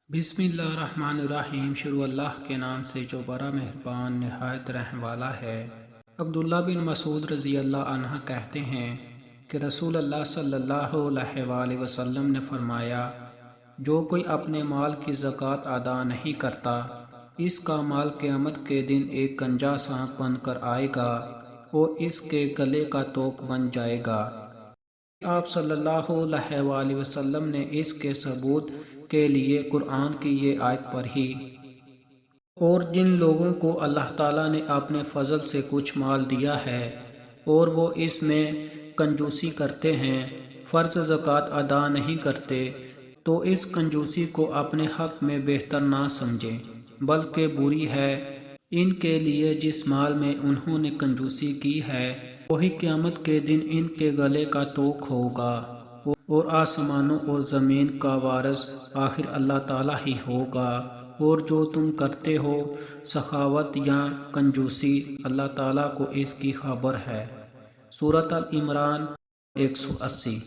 بسم اللہ الرحمن الرحیم۔ شروع اللہ کے نام سے جو بڑا مہربان نہایت رحم والا ہے۔ عبداللہ بن مسعود رضی اللہ عنہ کہتے ہیں کہ رسول اللہ صلی اللہ علیہ وآلہ وسلم نے فرمایا، جو کوئی اپنے مال کی زکوٰۃ ادا نہیں کرتا، اس کا مال قیامت کے دن ایک گنجا سانپ بن کر آئے گا اور اس کے گلے کا توق بن جائے گا۔ آپ صلی اللہ علیہ وآلہ وسلم نے اس کے ثبوت کے لیے قرآن کی یہ آیت پڑھی، اور جن لوگوں کو اللہ تعالیٰ نے اپنے فضل سے کچھ مال دیا ہے اور وہ اس میں کنجوسی کرتے ہیں، فرض زکوٰۃ ادا نہیں کرتے، تو اس کنجوسی کو اپنے حق میں بہتر نہ سمجھیں بلکہ بری ہے۔ ان کے لیے جس مال میں انہوں نے کنجوسی کی ہے وہی قیامت کے دن ان کے گلے کا توق ہوگا، اور آسمانوں اور زمین کا وارث آخر اللہ تعالیٰ ہی ہوگا، اور جو تم کرتے ہو سخاوت یا کنجوسی اللہ تعالیٰ کو اس کی خبر ہے۔ سورۃ ال عمران 180۔